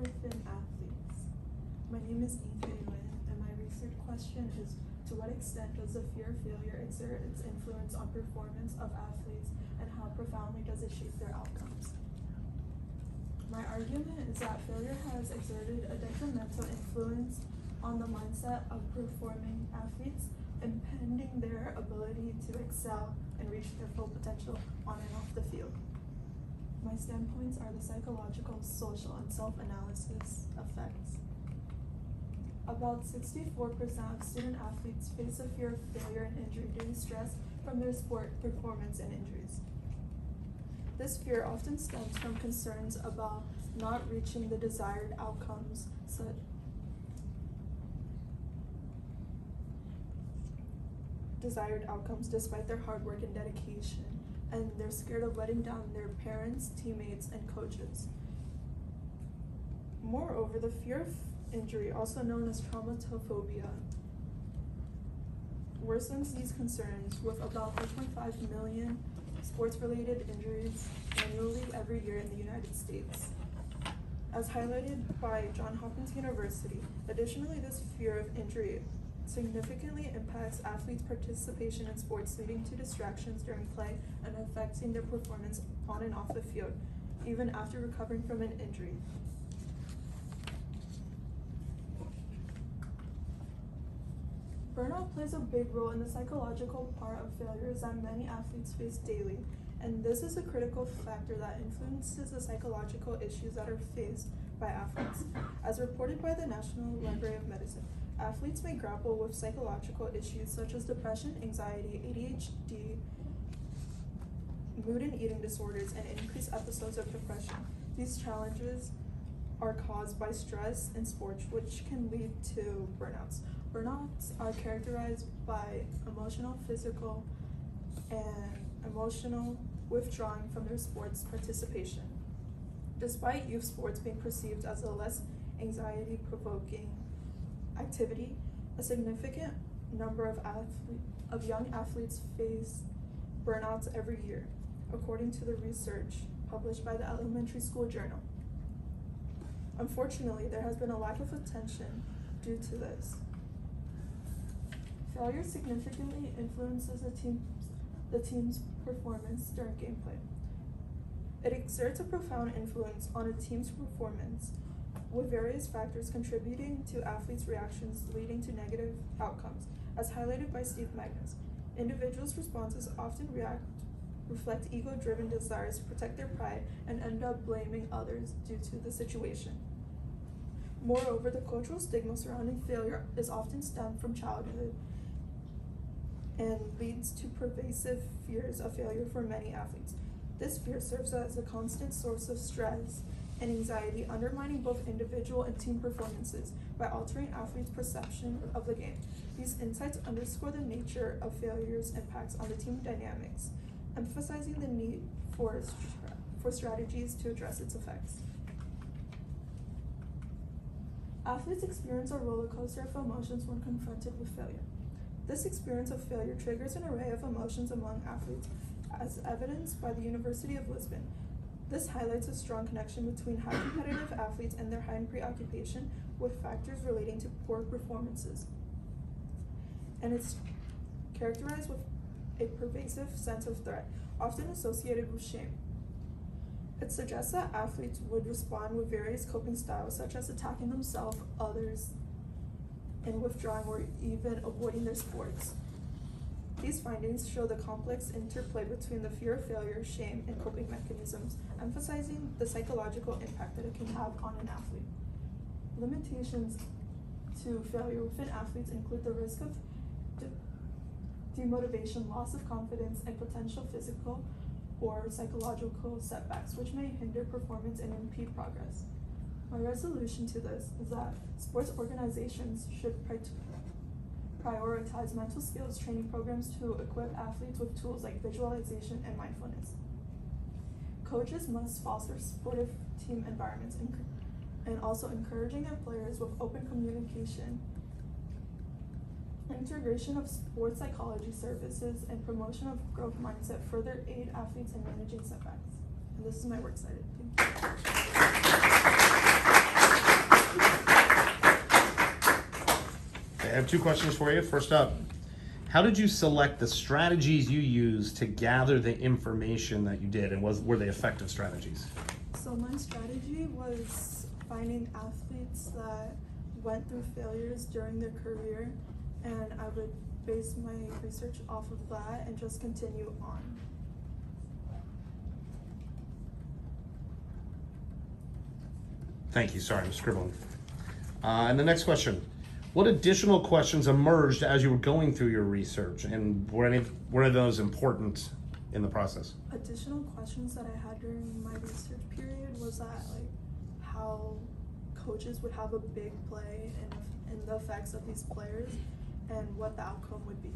failure-thin athletes. My name is Ethan Nguyen, and my research question is, to what extent does the fear of failure exert its influence on performance of athletes, and how profoundly does it shape their outcomes? My argument is that failure has exerted a detrimental influence on the mindset of performing athletes, impeding their ability to excel and reach their full potential on and off the field. My standpoints are the psychological, social, and self-analysis effects. About 64% of student athletes face a fear of failure and injury due to stress from their sport performance and injuries. This fear often stems from concerns about not reaching the desired outcomes, despite their hard work and dedication, and they're scared of letting down their parents, teammates, and coaches. Moreover, the fear of injury, also known as traumatophobia, worsens these concerns with about 3.5 million sports-related injuries annually every year in the United States. As highlighted by Johns Hopkins University, additionally, this fear of injury significantly impacts athletes' participation in sports, leading to distractions during play and affecting their performance on and off the field, even after recovering from an injury. Burnout plays a big role in the psychological part of failures that many athletes face daily, and this is a critical factor that influences the psychological issues that are faced by athletes. As reported by the National Library of Medicine, athletes may grapple with psychological issues such as depression, anxiety, ADHD, mood and eating disorders, and increased episodes of depression. These challenges are caused by stress in sports, which can lead to burnouts. Burnouts are characterized by emotional, physical, and emotional withdrawing from their sports participation. Despite youth sports being perceived as a less anxiety-provoking activity, a significant number of young athletes face burnouts every year, according to the research published by the Elementary School Journal. Unfortunately, there has been a lack of attention due to this. Failure significantly influences the team's performance during gameplay. It exerts a profound influence on a team's performance, with various factors contributing to athletes' reactions leading to negative outcomes, as highlighted by Steve Magnus. Individuals' responses often reflect ego-driven desires to protect their pride and end up blaming others due to the situation. Moreover, the cultural stigma surrounding failure is often stemmed from childhood and leads to pervasive fears of failure for many athletes. This fear serves as a constant source of stress and anxiety, undermining both individual and team performances by altering athletes' perception of the game. These insights underscore the nature of failure's impacts on the team dynamics, emphasizing the need for strategies to address its effects. Athletes experience a roller coaster of emotions when confronted with failure. This experience of failure triggers an array of emotions among athletes, as evidenced by the University of Lisbon. This highlights a strong connection between high competitive athletes and their heightened preoccupation with factors relating to poor performances. And it's characterized with a pervasive sense of threat, often associated with shame. It suggests that athletes would respond with various coping styles, such as attacking themselves, others, and withdrawing or even avoiding their sports. These findings show the complex interplay between the fear of failure, shame, and coping mechanisms, emphasizing the psychological impact that it can have on an athlete. Limitations to failure within athletes include the risk of demotivation, loss of confidence, and potential physical or psychological setbacks, which may hinder performance and impede progress. My resolution to this is that sports organizations should prioritize mental skills training programs to equip athletes with tools like visualization and mindfulness. Coaches must foster supportive team environments and also encouraging their players with open communication. Integration of sports psychology services and promotion of growth mindset further aid athletes in managing setbacks. And this is my works cited. Thank you. I have two questions for you. First up, how did you select the strategies you used to gather the information that you did, and were they effective strategies? So my strategy was finding athletes that went through failures during their career, and I would base my research off of that and just continue on. Thank you. Sorry, I'm scribbling. And the next question. What additional questions emerged as you were going through your research, and were any of those important in the process? Additional questions that I had during my research period was that how coaches would have a big play in the effects of these players and what the outcome would be.